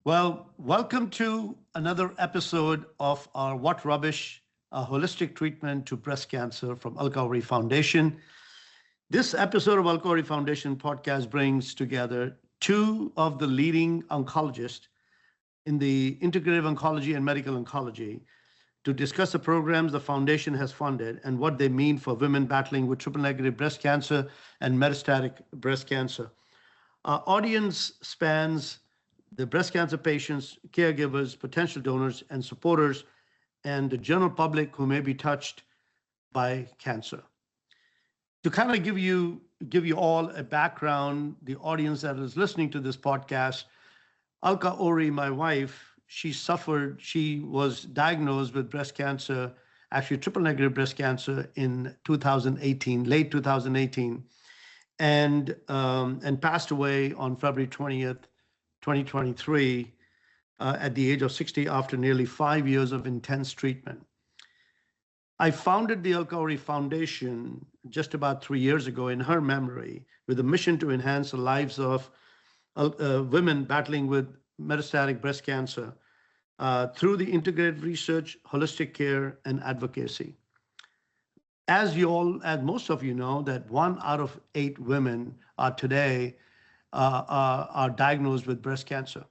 Well, welcome to another episode of our What Rubbish, a holistic treatment to breast cancer from Al Foundation. This episode of Al Foundation podcast brings together two of the leading oncologists in the integrative oncology and medical oncology to discuss the programs the foundation has funded and what they mean for women battling with triple negative breast cancer and metastatic breast cancer. Our audience spans the breast cancer patients, caregivers, potential donors, and supporters, and the general public who may be touched by cancer. To kind of give you all a background, the audience that is listening to this podcast, Alka Ori, my wife, she was diagnosed with breast cancer, actually triple negative breast cancer in 2018, late 2018, and passed away on February 20th, 2023, at the age of 60 after nearly 5 years of intense treatment. I founded the Al Foundation just about 3 years ago in her memory with a mission to enhance the lives of women battling with metastatic breast cancer through the integrated research, holistic care, and advocacy. As most of you know, that 1 out of 8 women are today are diagnosed with breast cancer,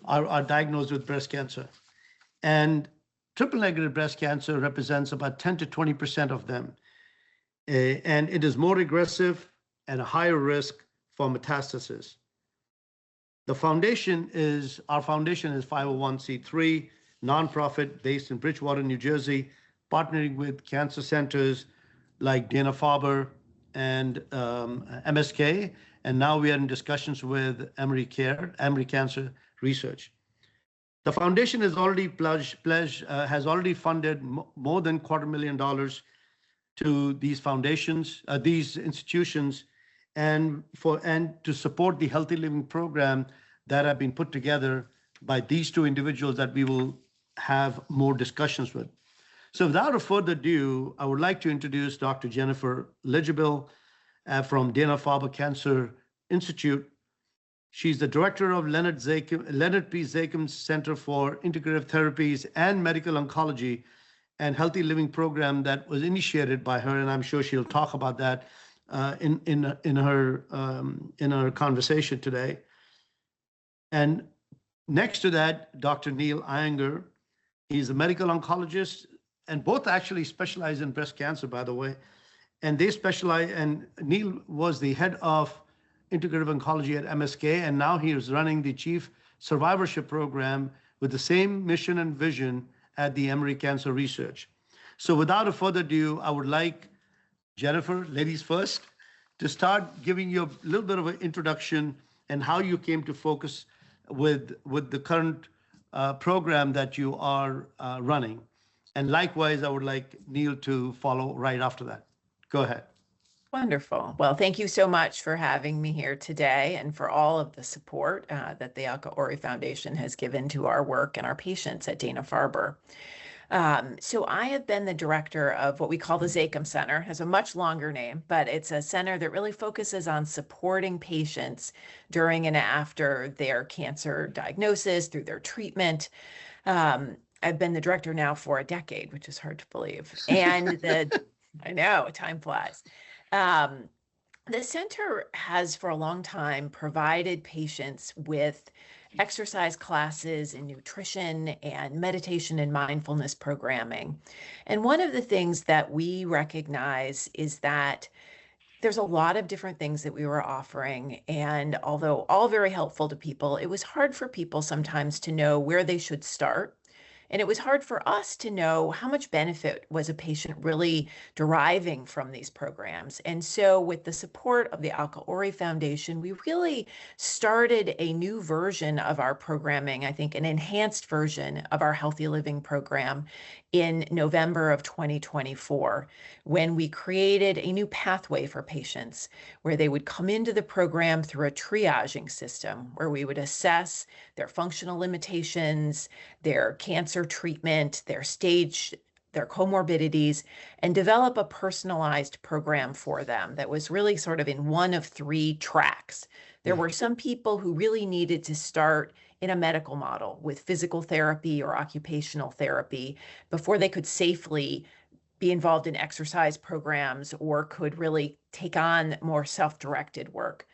are diagnosed with breast cancer. And triple negative breast cancer represents about 10 to 20% of them. And it is more aggressive and a higher risk for metastasis. Our foundation is 501c3, nonprofit based in Bridgewater, New Jersey, partnering with cancer centers like Dana-Farber and MSK, and now we are in discussions with Emory Cancer Research. The foundation has already has already funded more than $250,000 to these foundations, these institutions, and to support the healthy living program that have been put together by these two individuals that we will have more discussions with. So without further ado, I would like to introduce Dr. Jennifer Ligibel from Dana-Farber Cancer Institute. She's the director of Leonard P. Zakim's Center for Integrative Therapies and Medical Oncology and Healthy Living Program that was initiated by her, and I'm sure she'll talk about that in her conversation today. And next to that, Dr. Neil Iyengar. He's a medical oncologist, and both actually specialize in breast cancer, by the way. And they specialize, and Neil was the head of integrative oncology at MSK, and now he is running the chief survivorship program with the same mission and vision at the Emory Cancer Research. So without further ado, I would like Jennifer, ladies first, to start giving you a little bit of an introduction and how you came to focus with the current program that you are running. And likewise, I would like Neil to follow right after that. Go ahead. Wonderful. Well, thank you so much for having me here today and for all of the support that the Alka Ori Foundation has given to our work and our patients at Dana-Farber. So I have been the director of what we call the Zakim Center. It has a much longer name, but it's a center that really focuses on supporting patients during and after their cancer diagnosis, through their treatment. I've been the director now for a decade, which is hard to believe. And I know, time flies. The center has for a long time provided patients with exercise classes in nutrition and meditation and mindfulness programming. And one of the things that we recognize is that there's a lot of different things that we were offering. And although all very helpful to people, it was hard for people sometimes to know where they should start. And it was hard for us to know how much benefit was a patient really deriving from these programs. And so with the support of the Alka Ori Foundation, we really started a new version of our programming, I think an enhanced version of our Healthy Living program in November of 2024, when we created a new pathway for patients where they would come into the program through a triaging system where we would assess their functional limitations, their cancer treatment, their stage their comorbidities, and develop a personalized program for them that was really sort of in one of three tracks. There were some people who really needed to start in a medical model with physical therapy or occupational therapy before they could safely be involved in exercise programs or could really take on more self-directed work.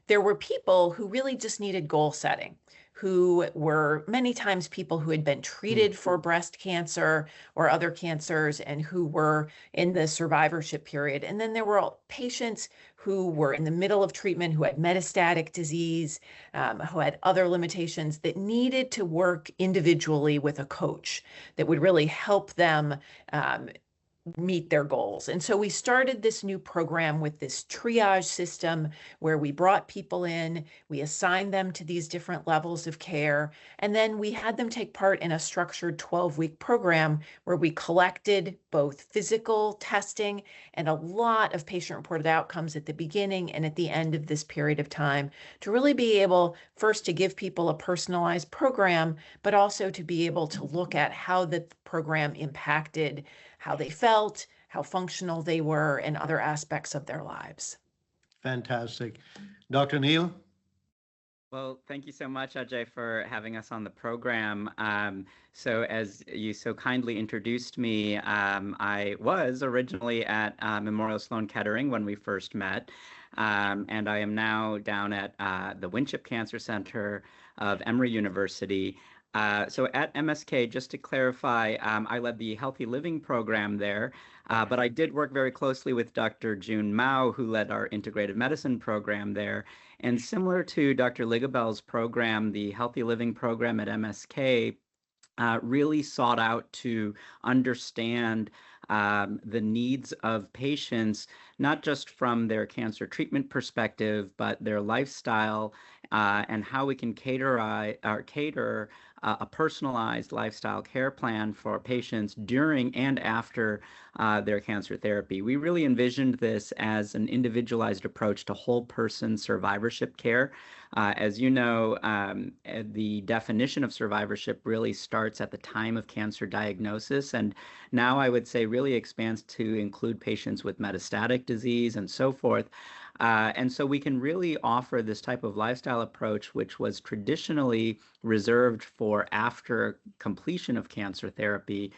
There were people who really just needed goal setting, who were many times people who had been treated for breast cancer or other cancers and who were in the survivorship period. And then there were patients who were in the middle of treatment, who had metastatic disease, who had other limitations that needed to work individually with a coach that would really help them meet their goals. And so we started this new program with this triage system where we brought people in, we assigned them to these different levels of care, and then we had them take part in a structured 12-week program where we collected both physical testing and a lot of patient-reported outcomes at the beginning and at the end of this period of time to really be able first to give people a personalized program, but also to be able to look at how the program impacted how they felt, how functional they were, and other aspects of their lives. Fantastic. Dr. Neil? Well, thank you so much, Ajay, for having us on the program. So as you so kindly introduced me, I was originally at Memorial Sloan Kettering when we first met, and I am now down at the Winship Cancer Center of Emory University. So at MSK, just to clarify, I led the Healthy Living program there, but I did work very closely with Dr. June Mao, who led our integrative medicine program there. And similar to Dr. Ligibel's program, the Healthy Living program at MSK really sought out to understand the needs of patients, not just from their cancer treatment perspective, but their lifestyle and how we can cater a personalized lifestyle care plan for patients during and after their cancer therapy. We really envisioned this as an individualized approach to whole person survivorship care. As you know, the definition of survivorship really starts at the time of cancer diagnosis, and now I would say really expands to include patients with metastatic disease and so forth. And so we can really offer this type of lifestyle approach, which was traditionally reserved for after completion of cancer therapy.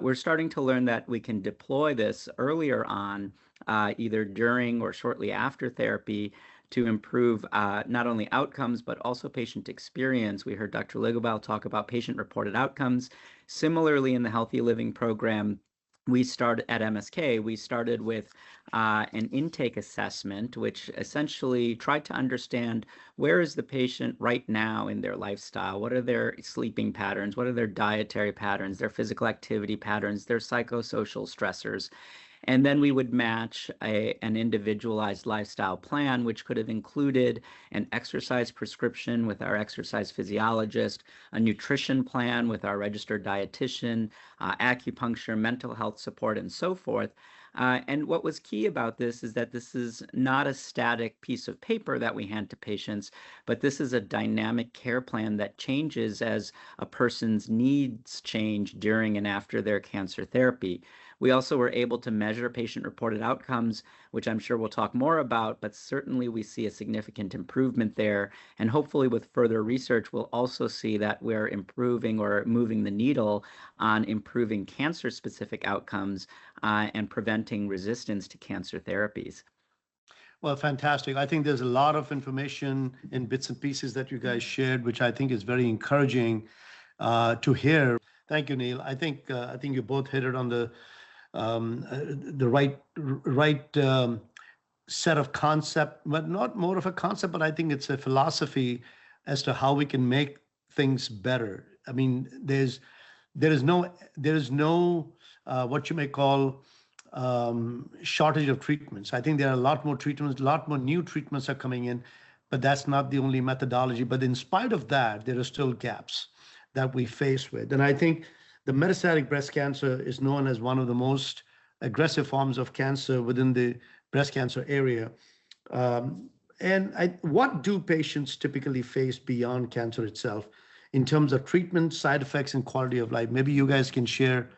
We're starting to learn that we can deploy this earlier on, either during or shortly after therapy, to improve not only outcomes, but also patient experience. We heard Dr. Ligibel talk about patient-reported outcomes. Similarly, in the Healthy Living program, we started at MSK, we started with an intake assessment, which essentially tried to understand where is the patient right now in their lifestyle? What are their sleeping patterns? What are their dietary patterns, their physical activity patterns, their psychosocial stressors? And then we would match an individualized lifestyle plan, which could have included an exercise prescription with our exercise physiologist, a nutrition plan with our registered dietitian, acupuncture, mental health support, and so forth. And what was key about this is that this is not a static piece of paper that we hand to patients, but this is a dynamic care plan that changes as a person's needs change during and after their cancer therapy. We also were able to measure patient-reported outcomes, which I'm sure we'll talk more about, but certainly we see a significant improvement there. And hopefully with further research, we'll also see that we're improving or moving the needle on improving cancer-specific outcomes and preventing resistance to cancer therapies. Well, fantastic. I think there's a lot of information in bits and pieces that you guys shared, which I think is very encouraging to hear. Thank you, Neil. I think you both hit it on the right set of concept, but not more of a concept, but I think it's a philosophy as to how we can make things better. I mean, there is no what you may call shortage of treatments. I think there are a lot more treatments, a lot more new treatments are coming in, but that's not the only methodology. But in spite of that, there are still gaps that we face with. And I think the metastatic breast cancer is known as one of the most aggressive forms of cancer within the breast cancer area. What do patients typically face beyond cancer itself in terms of treatment, side effects, and quality of life? Maybe you guys can share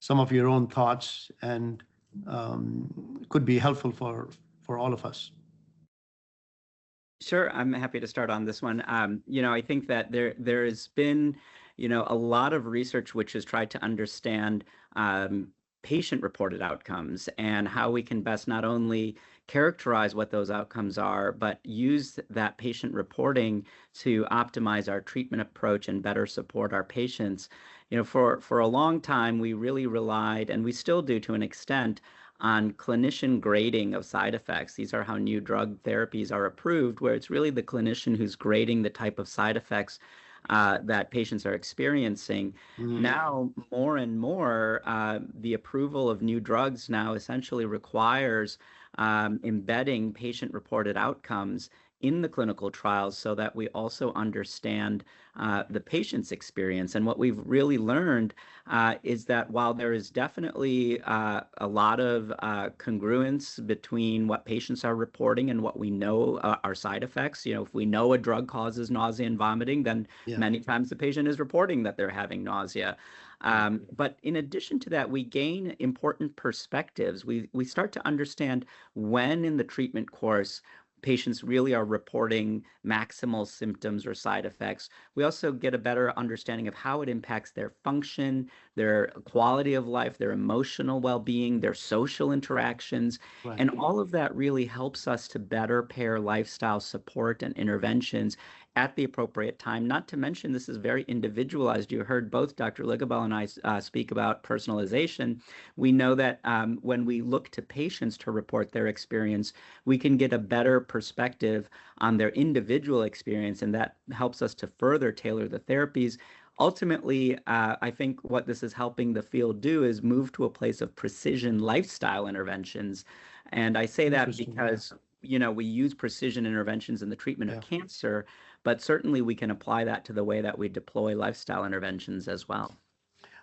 some of your own thoughts, and could be helpful for all of us. Sure, I'm happy to start on this one. I think that there has been, a lot of research which has tried to understand patient-reported outcomes and how we can best not only characterize what those outcomes are, but use that patient reporting to optimize our treatment approach and better support our patients. For a long time, we really relied, and we still do to an extent, on clinician grading of side effects. These are how new drug therapies are approved, where it's really the clinician who's grading the type of side effects that patients are experiencing. Now, more and more, the approval of new drugs now essentially requires embedding patient-reported outcomes in the clinical trials so that we also understand the patient's experience. And what we've really learned is that while there is definitely a lot of congruence between what patients are reporting and what we know are side effects, if we know a drug causes nausea and vomiting, then many times the patient is reporting that they're having nausea. But in addition to that, we gain important perspectives. We start to understand when in the treatment course patients really are reporting maximal symptoms or side effects. We also get a better understanding of how it impacts their function, their quality of life, their emotional well-being, their social interactions. Right. And all of that really helps us to better pair lifestyle support and interventions at the appropriate time. Not to mention, this is very individualized. You heard both Dr. Ligibel and I speak about personalization. We know that when we look to patients to report their experience, we can get a better perspective on their individual experience, and that helps us to further tailor the therapies. Ultimately, I think what this is helping the field do is move to a place of precision lifestyle interventions. And I say that because we use precision interventions in the treatment of cancer, but certainly we can apply that to the way that we deploy lifestyle interventions as well.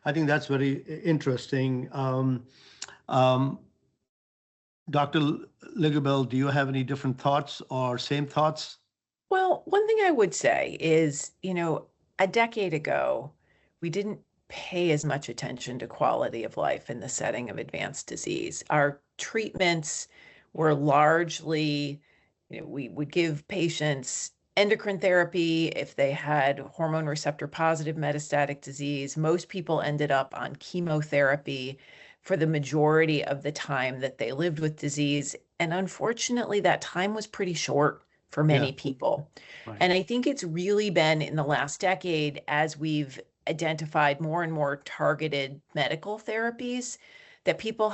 I think that's very interesting. Dr. Ligibel, do you have any different thoughts or same thoughts? Well, one thing I would say is, a decade ago, we didn't pay as much attention to quality of life in the setting of advanced disease. Our treatments were largely, we would give patients endocrine therapy if they had hormone receptor positive metastatic disease. Most people ended up on chemotherapy for the majority of the time that they lived with disease. And unfortunately, that time was pretty short for many people. Right. And I think it's really been in the last decade, as we've identified more and more targeted medical therapies, that people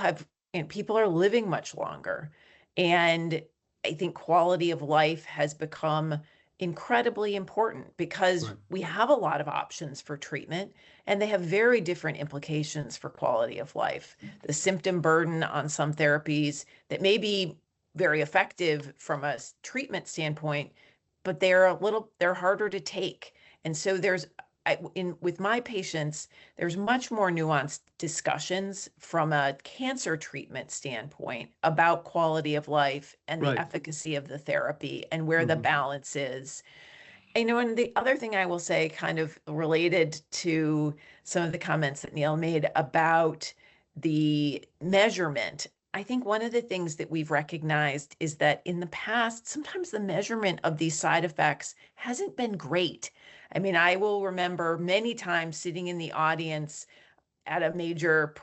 are living much longer. And I think quality of life has become incredibly important because we have a lot of options for treatment, and they have very different implications for quality of life. The symptom burden on some therapies that may be very effective from a treatment standpoint, but they're harder to take. And so with my patients, there's much more nuanced discussions from a cancer treatment standpoint about quality of life and the efficacy of the therapy and where the balance is. And the other thing I will say, kind of related to some of the comments that Neil made about the measurement, I think one of the things that we've recognized is that in the past, sometimes the measurement of these side effects hasn't been great. I mean, I will remember many times sitting in the audience at a major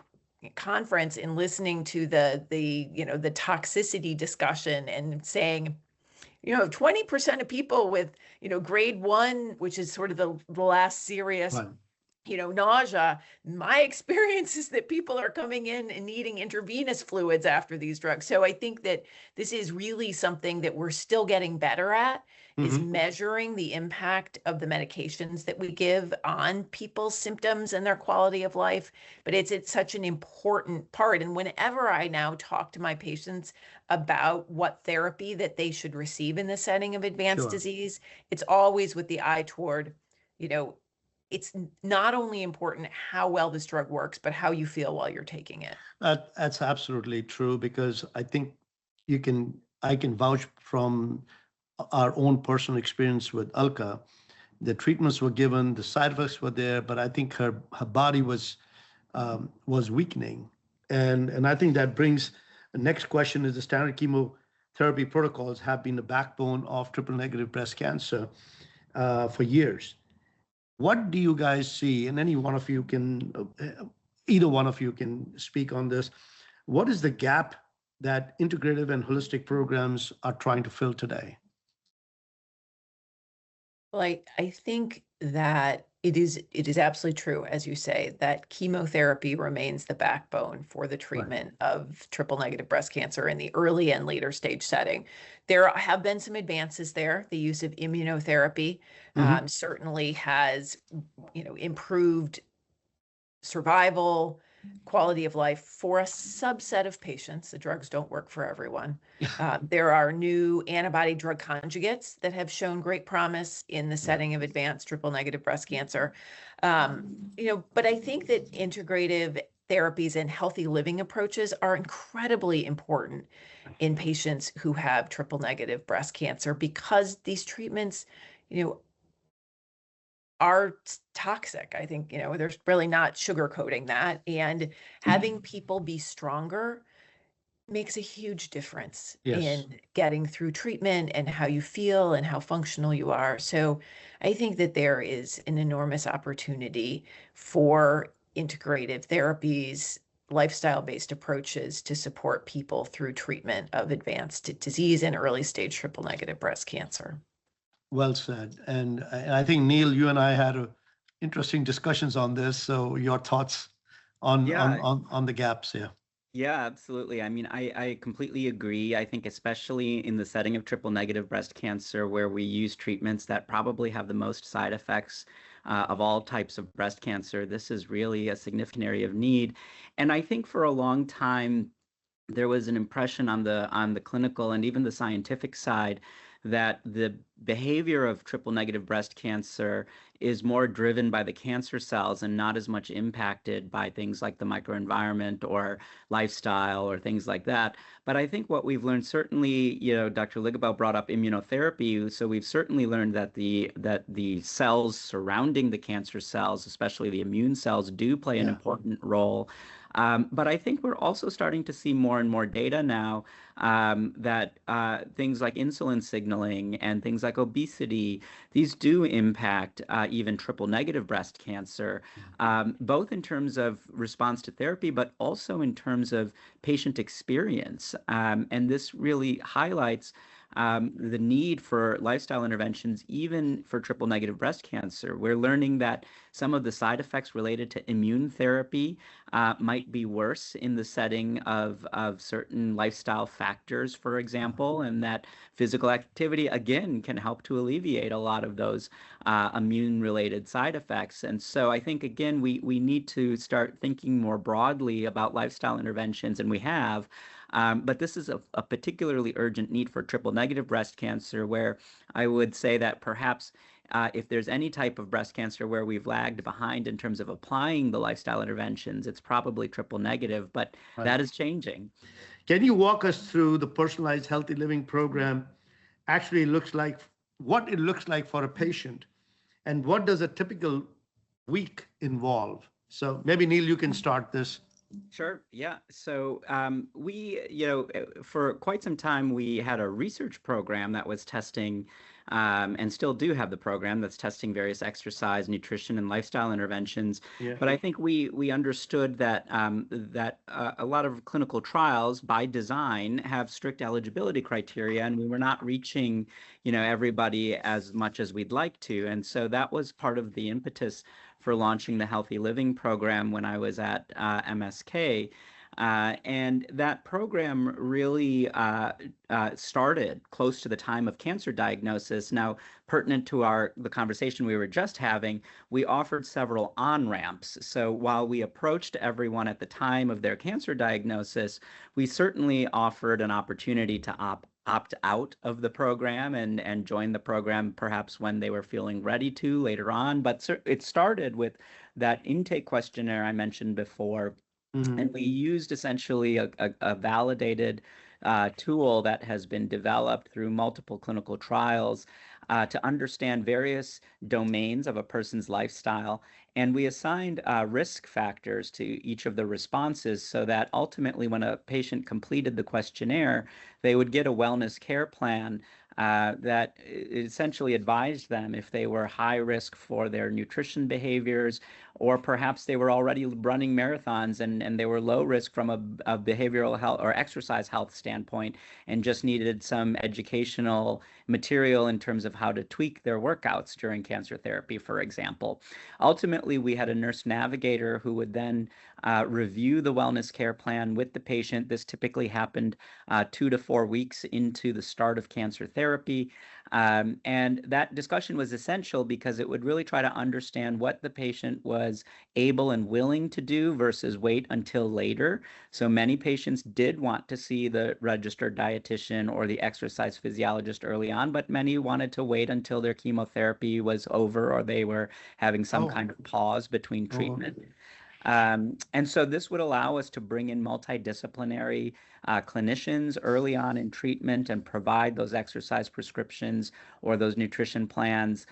conference and listening to the toxicity discussion and saying, 20% of people with, grade 1, which is sort of the last serious nausea. My experience is that people are coming in and needing intravenous fluids after these drugs. So I think that this is really something that we're still getting better at, is measuring the impact of the medications that we give on people's symptoms and their quality of life. But it's such an important part. And whenever I now talk to my patients about what therapy that they should receive in the setting of advanced disease, it's always with the eye toward, it's not only important how well this drug works, but how you feel while you're taking it. That's absolutely true, because I think I can vouch from our own personal experience with Alka. The treatments were given, the side effects were there, but I think her body was was weakening. And I think that brings the next question is the standard chemotherapy protocols have been the backbone of triple negative breast cancer for years. What do you guys see? And any one of you can, either one of you can speak on this. What is the gap that integrative and holistic programs are trying to fill today? Well, I think that it is absolutely true, as you say, that chemotherapy remains the backbone for the treatment of triple negative breast cancer in the early and later stage setting. There have been some advances there. The use of immunotherapy certainly has, improved survival, quality of life for a subset of patients. The drugs don't work for everyone. There are new antibody drug conjugates that have shown great promise in the setting of advanced triple negative breast cancer. But I think that integrative therapies and healthy living approaches are incredibly important in patients who have triple negative breast cancer, because these treatments, are toxic. I think, there's really not sugarcoating that. And having people be stronger makes a huge difference in getting through treatment and how you feel and how functional you are. So I think that there is an enormous opportunity for integrative therapies, lifestyle-based approaches to support people through treatment of advanced disease and early stage triple negative breast cancer. Well said. And I think, Neil, you and I had interesting discussions on this. So your thoughts on the gaps here. Yeah, absolutely. I mean, I completely agree. I think especially in the setting of triple negative breast cancer, where we use treatments that probably have the most side effects of all types of breast cancer, this is really a significant area of need. And I think for a long time, there was an impression on the clinical and even the scientific side that the behavior of triple negative breast cancer is more driven by the cancer cells and not as much impacted by things like the microenvironment or lifestyle or things like that. But I think what we've learned, certainly, Dr. Ligibel brought up immunotherapy, so we've certainly learned that the cells surrounding the cancer cells, especially the immune cells, do play an important role. But I think we're also starting to see more and more data now that things like insulin signaling and things like obesity, these do impact even triple negative breast cancer, both in terms of response to therapy, but also in terms of patient experience. And this really highlights the need for lifestyle interventions, even for triple negative breast cancer. We're learning that some of the side effects related to immune therapy might be worse in the setting of certain lifestyle factors, for example, and that physical activity, again, can help to alleviate a lot of those immune-related side effects. And so I think, again, we need to start thinking more broadly about lifestyle interventions, and we have. But this is a particularly urgent need for triple negative breast cancer, where I would say that perhaps if there's any type of breast cancer where we've lagged behind in terms of applying the lifestyle interventions, it's probably triple negative, but that is changing. Can you walk us through the personalized healthy living program actually looks like, what it looks like for a patient, and what does a typical week involve? So maybe, Neil, you can start this. Sure. Yeah. So we, for quite some time, we had a research program that was testing, and still do have the program that's testing various exercise, nutrition, and lifestyle interventions. Yeah. But I think we understood that a lot of clinical trials, by design, have strict eligibility criteria, and we were not reaching, everybody as much as we'd like to. And so that was part of the impetus for launching the Healthy Living program when I was at MSK. And that program really started close to the time of cancer diagnosis. Now, pertinent to the conversation we were just having, we offered several on-ramps. So while we approached everyone at the time of their cancer diagnosis, we certainly offered an opportunity to opt out of the program and join the program perhaps when they were feeling ready to later on. But it started with that intake questionnaire I mentioned before. And we used essentially a validated tool that has been developed through multiple clinical trials to understand various domains of a person's lifestyle And we assigned risk factors to each of the responses so that ultimately when a patient completed the questionnaire, they would get a wellness care plan that essentially advised them if they were high risk for their nutrition behaviors, or perhaps they were already running marathons and they were low risk from a behavioral health or exercise health standpoint and just needed some educational material in terms of how to tweak their workouts during cancer therapy, for example. Ultimately, we had a nurse navigator who would then review the wellness care plan with the patient. This typically happened 2 to 4 weeks into the start of cancer therapy. And that discussion was essential because it would really try to understand what the patient was able and willing to do versus wait until later. So many patients did want to see the registered dietitian or the exercise physiologist early on, but many wanted to wait until their chemotherapy was over or they were having some kind of pause between treatment. And so this would allow us to bring in multidisciplinary clinicians early on in treatment and provide those exercise prescriptions or those nutrition plans,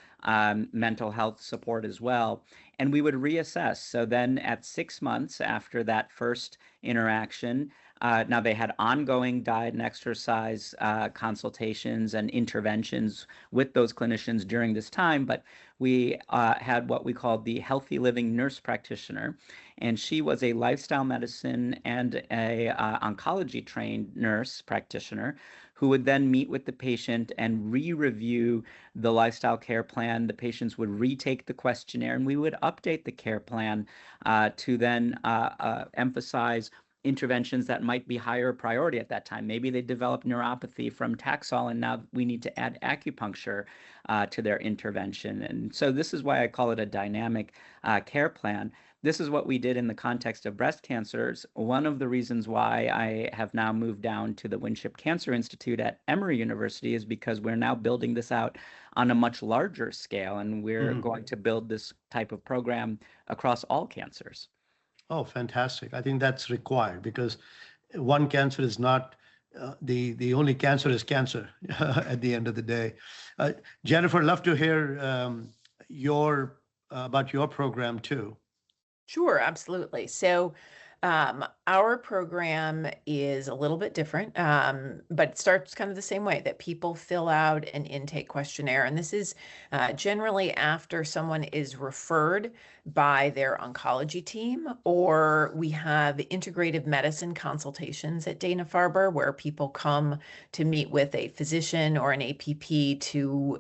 mental health support as well. And we would reassess. So then at 6 months after that first interaction, now they had ongoing diet and exercise consultations and interventions with those clinicians during this time, but we had what we called the healthy living nurse practitioner, and she was a lifestyle medicine and a oncology trained nurse practitioner who would then meet with the patient and re-review the lifestyle care plan. The patients would retake the questionnaire, and we would update the care plan to then emphasize interventions that might be higher priority at that time. Maybe they developed neuropathy from Taxol, and now we need to add acupuncture to their intervention. And so this is why I call it a dynamic care plan. This is what we did in the context of breast cancers. One of the reasons why I have now moved down to the Winship Cancer Institute at Emory University is because we're now building this out on a much larger scale, and we're going to build this type of program across all cancers. Oh, fantastic. I think that's required because one cancer is not the only cancer is cancer at the end of the day. Jennifer, love to hear your about your program too. Sure, absolutely. So our program is a little bit different, but it starts kind of the same way that people fill out an intake questionnaire. And this is generally after someone is referred by their oncology team, or we have integrative medicine consultations at Dana-Farber where people come to meet with a physician or an APP to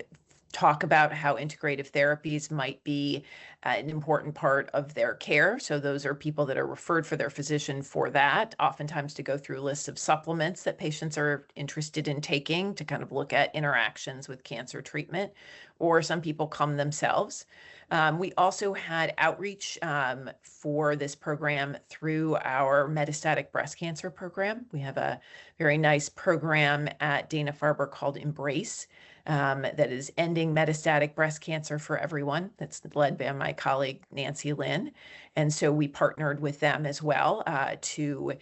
talk about how integrative therapies might be an important part of their care. So those are people that are referred for their physician for that, oftentimes to go through lists of supplements that patients are interested in taking to kind of look at interactions with cancer treatment, or some people come themselves. We also had outreach for this program through our metastatic breast cancer program. We have a very nice program at Dana-Farber called Embrace, that is ending metastatic breast cancer for everyone. That's led by my colleague, Nancy Lynn. And so we partnered with them as well to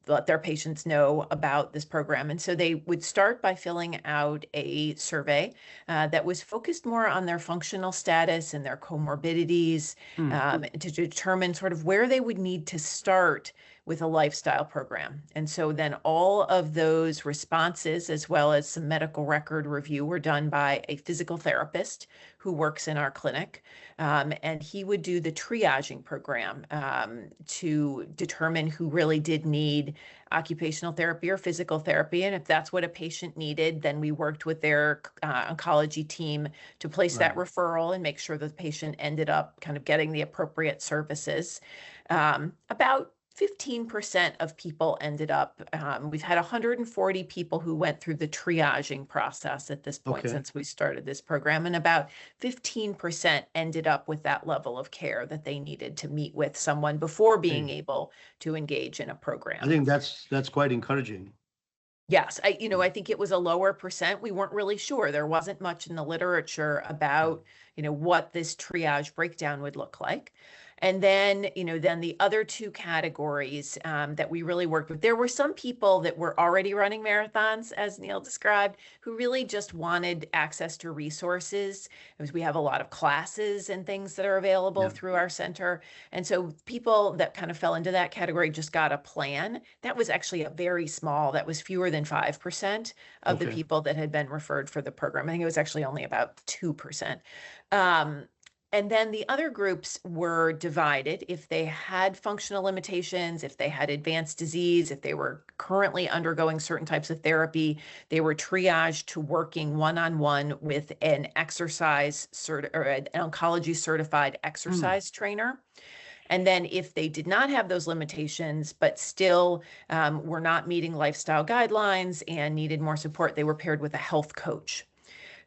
let their patients know about this program. And so they would start by filling out a survey that was focused more on their functional status and their comorbidities to determine sort of where they would need to start with a lifestyle program. And so then all of those responses, as well as some medical record review, were done by a physical therapist who works in our clinic. And he would do the triaging program to determine who really did need occupational therapy or physical therapy. And if that's what a patient needed, then we worked with their oncology team to place that referral and make sure the patient ended up kind of getting the appropriate services. About 15% of people ended up, we've had 140 people who went through the triaging process at this point since we started this program, and about 15% ended up with that level of care that they needed to meet with someone before being able to engage in a program. I think that's quite encouraging. Yes, I think it was a lower percent. We weren't really sure. There wasn't much in the literature about, what this triage breakdown would look like. And then, then the other two categories that we really worked with, there were some people that were already running marathons, as Neil described, who really just wanted access to resources, because we have a lot of classes and things that are available through our center. And so people that kind of fell into that category just got a plan. That was actually that was fewer than 5% of the people that had been referred for the program. I think it was actually only about 2%. And then the other groups were divided if they had functional limitations, if they had advanced disease, if they were currently undergoing certain types of therapy, they were triaged to working one-on-one with an exercise or an oncology certified exercise trainer. And then if they did not have those limitations, but still were not meeting lifestyle guidelines and needed more support, they were paired with a health coach.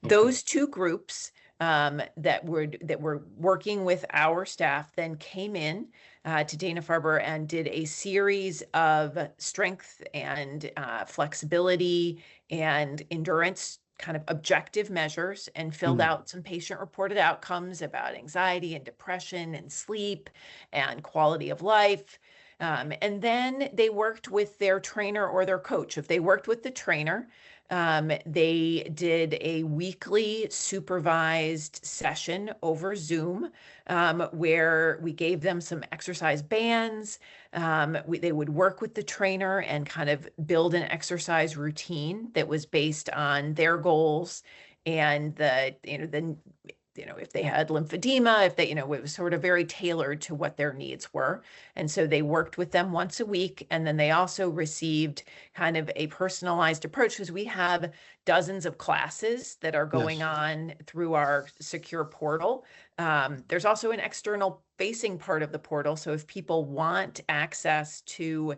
Those two groups that were working with our staff then came in to Dana-Farber and did a series of strength and flexibility and endurance kind of objective measures and filled out some patient-reported outcomes about anxiety and depression and sleep and quality of life. And then they worked with their trainer or their coach. If they worked with the trainer, they did a weekly supervised session over Zoom where we gave them some exercise bands. They would work with the trainer and kind of build an exercise routine that was based on their goals and if they had lymphedema, if it was sort of very tailored to what their needs were. And so they worked with them once a week. And then they also received kind of a personalized approach, because we have dozens of classes that are going on through our secure portal. There's also an external facing part of the portal. So if people want access to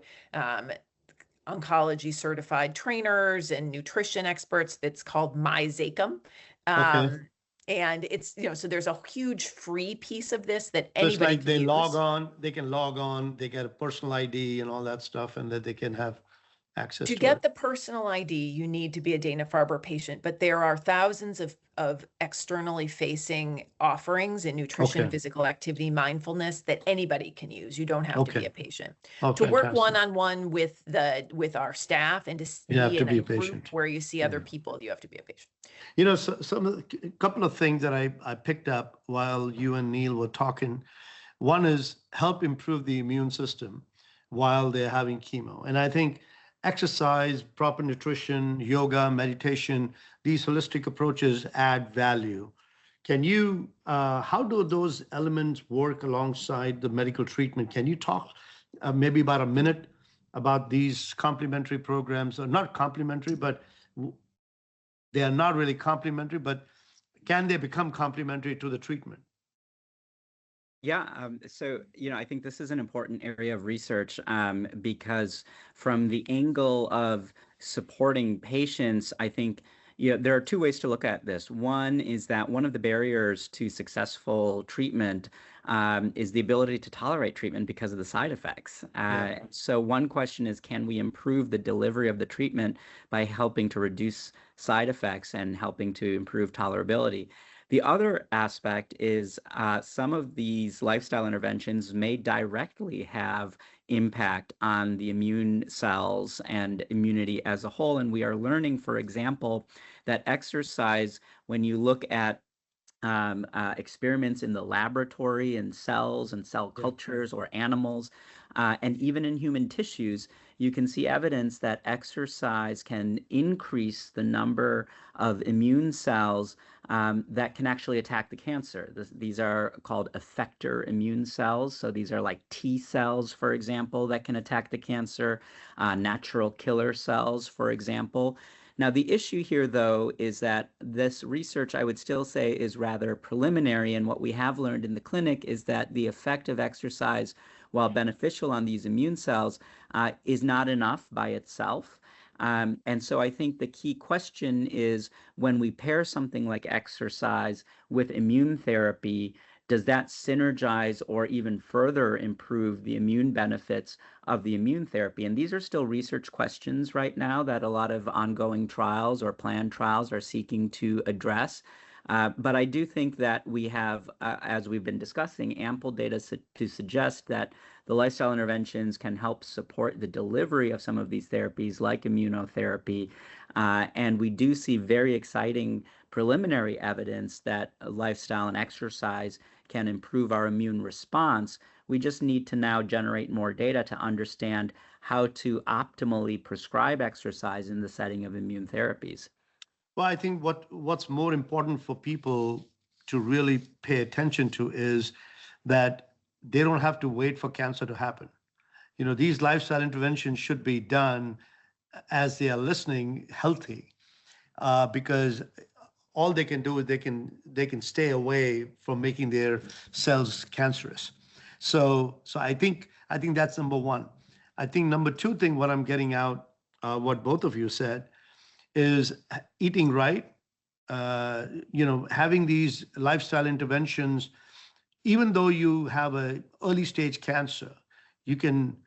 oncology certified trainers and nutrition experts, it's called My Zakim. And it's, so there's a huge free piece of this that anybody it's like can they use. they can log on, they get a personal ID and all that stuff, and that they can have access to get it. the personal ID, you need to be a Dana-Farber patient, but there are thousands of externally facing offerings in nutrition, physical activity, mindfulness that anybody can use. You don't have to be a patient. To work one-on-one with our staff and to see in a group where you see other people, you have to be a patient. A couple of things that I picked up while you and Neil were talking. One is help improve the immune system while they're having chemo. And I think exercise, proper nutrition, yoga, meditation, these holistic approaches add value. How do those elements work alongside the medical treatment? Can you talk maybe about a minute about these complementary programs, or not complementary, but they are not really complementary, but can they become complementary to the treatment? Yeah, so, I think this is an important area of research because from the angle of supporting patients, I think there are two ways to look at this. One is that one of the barriers to successful treatment is the ability to tolerate treatment because of the side effects. So one question is, can we improve the delivery of the treatment by helping to reduce side effects and helping to improve tolerability? The other aspect is some of these lifestyle interventions may directly have impact on the immune cells and immunity as a whole. And we are learning, for example, that exercise, when you look at experiments in the laboratory in cells and cell cultures or animals, and even in human tissues, you can see evidence that exercise can increase the number of immune cells that can actually attack the cancer. These are called effector immune cells. So these are like T cells, for example, that can attack the cancer, natural killer cells, for example. Now, the issue here, though, is that this research, I would still say, is rather preliminary. And what we have learned in the clinic is that the effect of exercise, while beneficial on these immune cells, is not enough by itself. And so I think the key question is, when we pair something like exercise with immune therapy, does that synergize or even further improve the immune benefits of the immune therapy? And these are still research questions right now that a lot of ongoing trials or planned trials are seeking to address. But I do think that we have, as we've been discussing, ample data to suggest that the lifestyle interventions can help support the delivery of some of these therapies like immunotherapy. And we do see very exciting preliminary evidence that lifestyle and exercise can improve our immune response. We just need to now generate more data to understand how to optimally prescribe exercise in the setting of immune therapies. Well, I think what's more important for people to really pay attention to is that they don't have to wait for cancer to happen. These lifestyle interventions should be done as they are listening healthy, because all they can do is they can stay away from making their cells cancerous. So I think that's number one. I think number two thing, what I'm getting out, what both of you said, is eating right. Having these lifestyle interventions, even though you have a early stage cancer, you can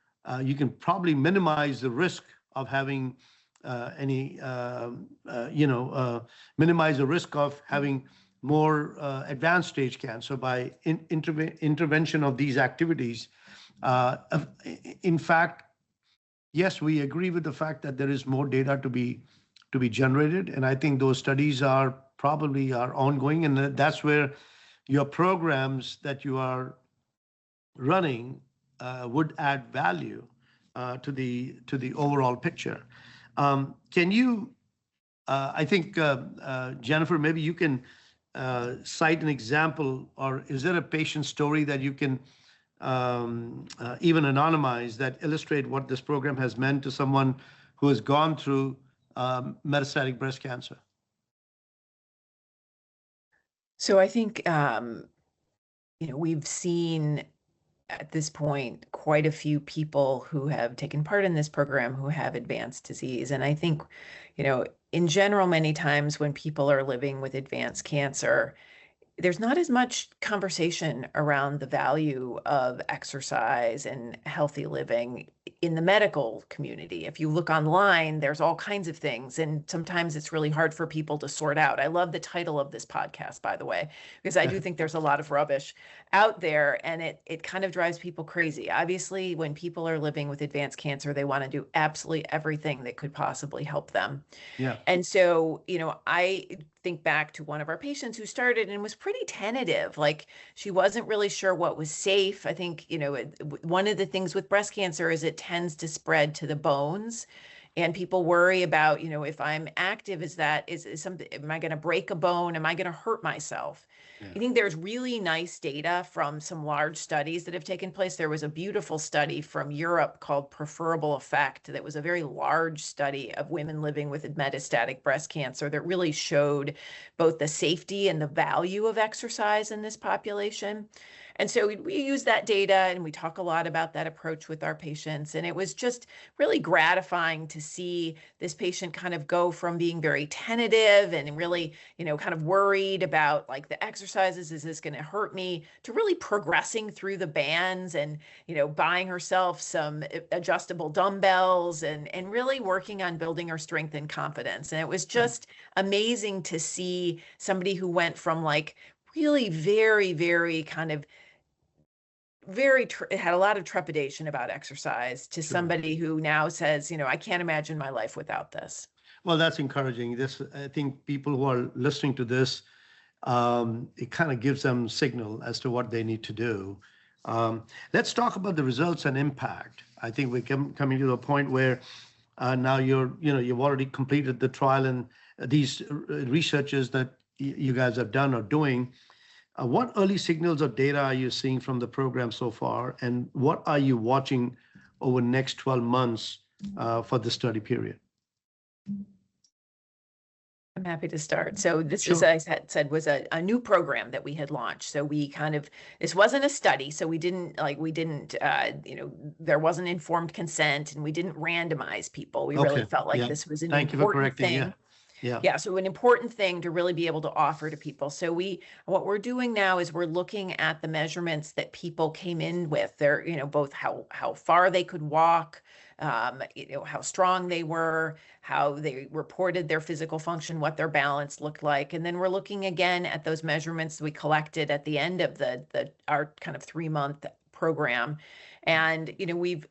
probably minimize the risk of having minimize the risk of having more advanced stage cancer by intervention of these activities. In fact, yes, we agree with the fact that there is more data to be generated, and I think those studies are probably ongoing, and that's where your programs that you are running would add value to the overall picture. Can you? I think Jennifer, maybe you can cite an example, or is there a patient story that you can even anonymize that illustrate what this program has meant to someone who has gone through metastatic breast cancer? So I think, we've seen at this point quite a few people who have taken part in this program who have advanced disease. And I think, in general, many times when people are living with advanced cancer, there's not as much conversation around the value of exercise and healthy living in the medical community. If you look online, there's all kinds of things, and sometimes it's really hard for people to sort out. I love the title of this podcast, by the way, because I do think there's a lot of rubbish out there, and it kind of drives people crazy. Obviously, when people are living with advanced cancer, they want to do absolutely everything that could possibly help them. Yeah. And so, I think back to one of our patients who started and was pretty tentative. Like, she wasn't really sure what was safe. I think, one of the things with breast cancer is it tends to spread to the bones. And people worry about, if I'm active, is something, am I going to break a bone? Am I going to hurt myself? Yeah. I think there's really nice data from some large studies that have taken place. There was a beautiful study from Europe called Preferable Effect that was a very large study of women living with metastatic breast cancer that really showed both the safety and the value of exercise in this population. And so we use that data, and we talk a lot about that approach with our patients. And it was just really gratifying to see this patient kind of go from being very tentative and really, kind of worried about like the exercises, is this going to hurt me, to really progressing through the bands and, buying herself some adjustable dumbbells and really working on building her strength and confidence. And it was just amazing to see somebody who went from like really very, very kind of had a lot of trepidation about exercise to somebody who now says, I can't imagine my life without this. Well, that's encouraging. I think people who are listening to this, it kind of gives them signal as to what they need to do. Let's talk about the results and impact. I think we're coming to the point where now you've already completed the trial, and these researches that you guys have done or doing. What early signals or data are you seeing from the program so far, and what are you watching over the next 12 months for the study period? I'm happy to start. So this, as I said, was a new program that we had launched. So we this wasn't a study. So we didn't, there wasn't informed consent, and we didn't randomize people. We really felt like this was an important thing. Yeah. So an important thing to really be able to offer to people. So what we're doing now is we're looking at the measurements that people came in with. They're, both how far they could walk, how strong they were, how they reported their physical function, what their balance looked like. And then we're looking again at those measurements we collected at the end of our kind of 3-month program. And we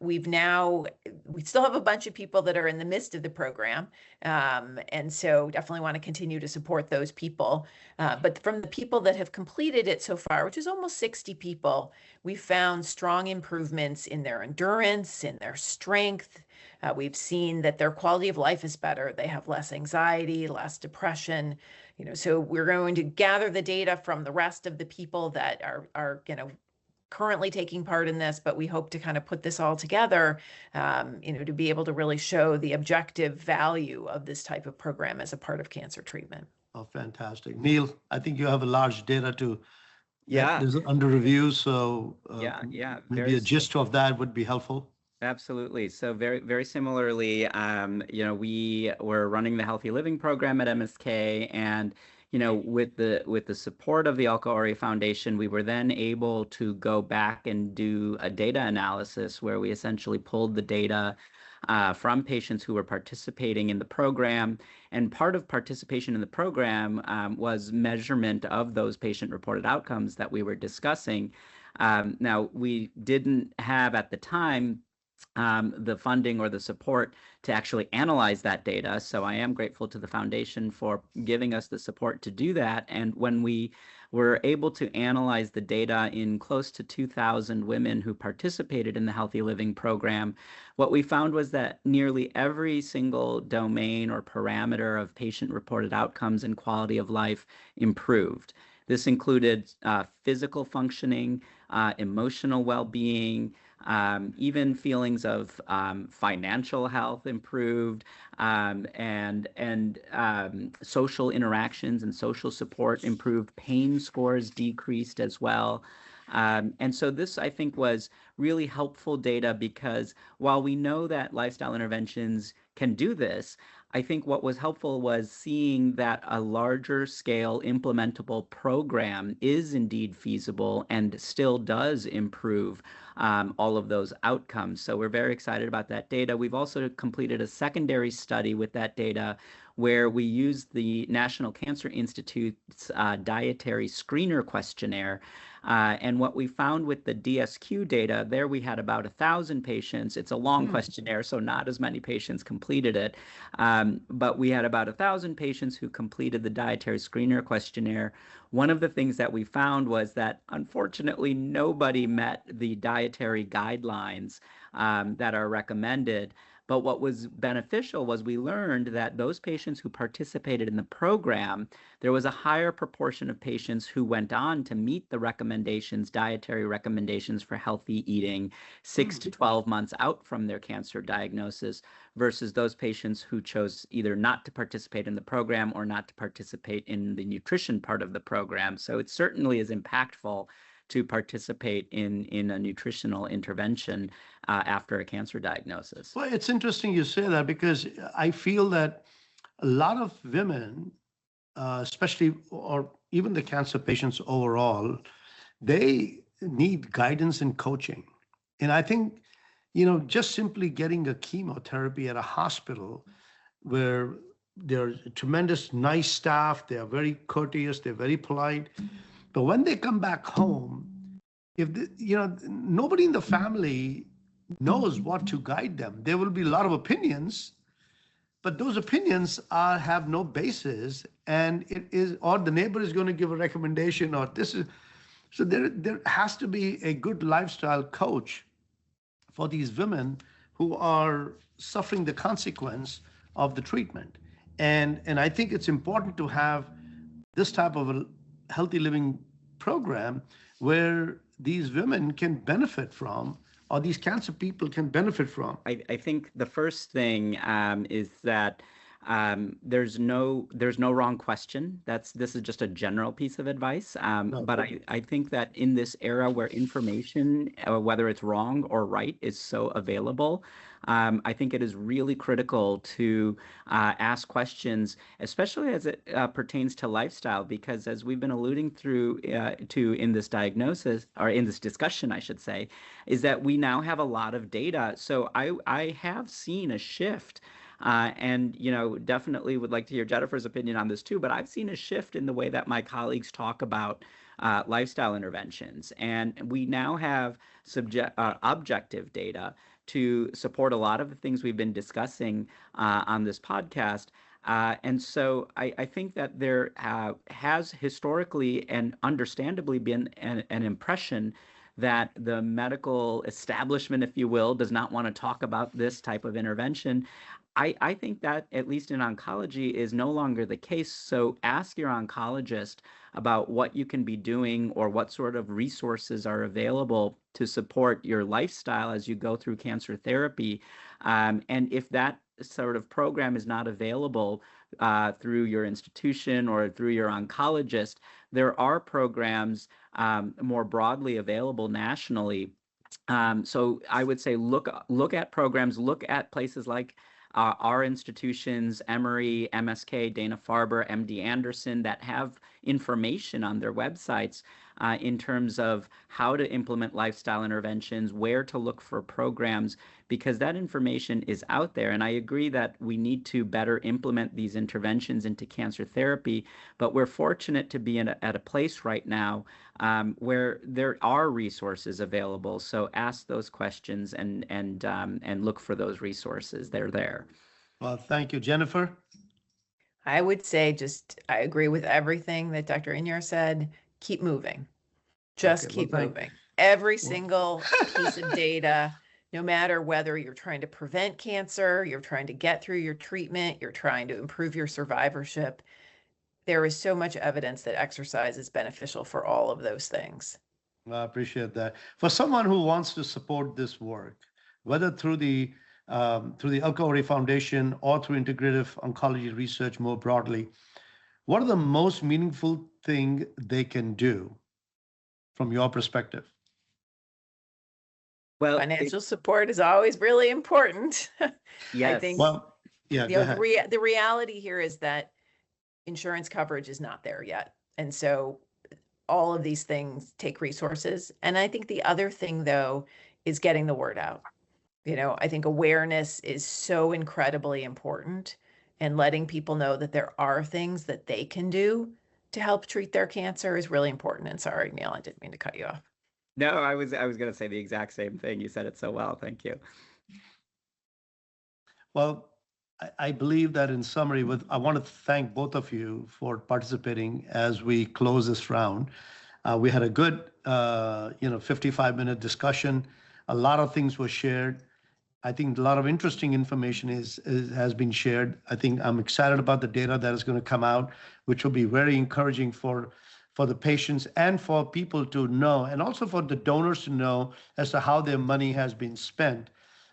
still have a bunch of people that are in the midst of the program, and so definitely want to continue to support those people. But from the people that have completed it so far, which is almost 60 people, we found strong improvements in their endurance, in their strength. We've seen that their quality of life is better. They have less anxiety, less depression. So we're going to gather the data from the rest of the people that are currently taking part in this, but we hope to kind of put this all together, to be able to really show the objective value of this type of program as a part of cancer treatment. Oh, fantastic. Neil, I think you have a large data that Yeah. is under review, so maybe a gist of that would be helpful. Absolutely. So very, very similarly, we were running the Healthy Living program at MSK, and with the support of the Alka-Ori Foundation, we were then able to go back and do a data analysis where we essentially pulled the data from patients who were participating in the program. And part of participation in the program was measurement of those patient-reported outcomes that we were discussing. Now, we didn't have at the time the funding or the support to actually analyze that data. So I am grateful to the foundation for giving us the support to do that. And when we were able to analyze the data in close to 2,000 women who participated in the Healthy Living program, what we found was that nearly every single domain or parameter of patient-reported outcomes and quality of life improved. This included physical functioning, emotional well-being, even feelings of financial health improved, and social interactions and social support improved. Pain scores decreased as well. And so this, I think, was really helpful data, because while we know that lifestyle interventions can do this, I think what was helpful was seeing that a larger scale implementable program is indeed feasible and still does improve all of those outcomes. So we're very excited about that data. We've also completed a secondary study with that data where we used the National Cancer Institute's dietary screener questionnaire. And what we found with the DSQ data, there we had about 1,000 patients. It's a long questionnaire, so not as many patients completed it. But we had about 1,000 patients who completed the dietary screener questionnaire. One of the things that we found was that, unfortunately, nobody met the dietary guidelines that are recommended. But what was beneficial was we learned that those patients who participated in the program, there was a higher proportion of patients who went on to meet the recommendations, dietary recommendations for healthy eating 6 to 12 months out from their cancer diagnosis, versus those patients who chose either not to participate in the program or not to participate in the nutrition part of the program. So it certainly is impactful to participate in a nutritional intervention after a cancer diagnosis. Well, it's interesting you say that, because I feel that a lot of women, especially, or even the cancer patients overall, they need guidance and coaching. And I think, just simply getting a chemotherapy at a hospital where there's tremendous nice staff, they are very courteous, they're very polite. But when they come back home, nobody in the family knows what to guide them. There will be a lot of opinions, but those opinions have no basis, and or the neighbor is going to give a recommendation, or this is. So there has to be a good lifestyle coach for these women who are suffering the consequence of the treatment. And I think it's important to have this type of a healthy living program where these women can benefit from, or these cancer people can benefit from. I think the first thing is that There's no wrong question. This is just a general piece of advice. But I think that in this era where information, whether it's wrong or right, is so available, I think it is really critical to ask questions, especially as it pertains to lifestyle, because as we've been alluding to in this diagnosis, or in this discussion, I should say, is that we now have a lot of data. So I have seen a shift. And, definitely would like to hear Jennifer's opinion on this too, but I've seen a shift in the way that my colleagues talk about lifestyle interventions. And we now have objective data to support a lot of the things we've been discussing on this podcast. And so I think that there has historically and understandably been an impression that the medical establishment, if you will, does not want to talk about this type of intervention. I think that, at least in oncology, is no longer the case. So ask your oncologist about what you can be doing or what sort of resources are available to support your lifestyle as you go through cancer therapy. And if that sort of program is not available through your institution or through your oncologist, there are programs more broadly available nationally. So I would say look at programs, look at places like our institutions, Emory, MSK, Dana-Farber, MD Anderson, that have information on their websites in terms of how to implement lifestyle interventions, where to look for programs, because that information is out there. And I agree that we need to better implement these interventions into cancer therapy, but we're fortunate to be at a place right now where there are resources available. So ask those questions and look for those resources. They're there. Well, thank you, Jennifer. I would say I agree with everything that Dr. Iyengar said. Keep moving. Just keep moving. Every single piece of data, no matter whether you're trying to prevent cancer, you're trying to get through your treatment, you're trying to improve your survivorship, there is so much evidence that exercise is beneficial for all of those things. I appreciate that. For someone who wants to support this work, whether through the Ilka Foundation or through integrative oncology research more broadly, what are the most meaningful thing they can do from your perspective? Well, financial support is always really important. Yes. I think, well, yeah, the reality here is that insurance coverage is not there yet. And so all of these things take resources. And I think the other thing, though, is getting the word out. I think awareness is so incredibly important, and letting people know that there are things that they can do to help treat their cancer is really important. And sorry, Neil, I didn't mean to cut you off. No, I was going to say the exact same thing. You said it so well. Thank you. Well, I believe that in summary, I want to thank both of you for participating as we close this round. We had a good, 55-minute discussion. A lot of things were shared. I think a lot of interesting information has been shared. I think I'm excited about the data that is going to come out, which will be very encouraging for the patients and for people to know, and also for the donors to know as to how their money has been spent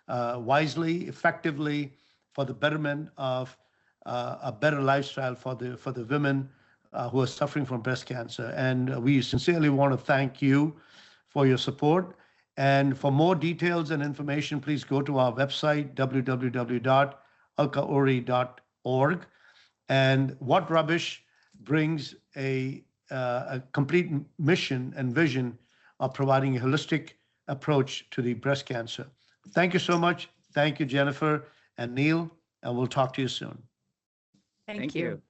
wisely, effectively, for the betterment of a better lifestyle for the women who are suffering from breast cancer. And we sincerely want to thank you for your support. And for more details and information, please go to our website, www.alkaori.org. And What Rubbish brings a complete mission and vision of providing a holistic approach to the breast cancer. Thank you so much. Thank you, Jennifer and Neil, and we'll talk to you soon. Thank you.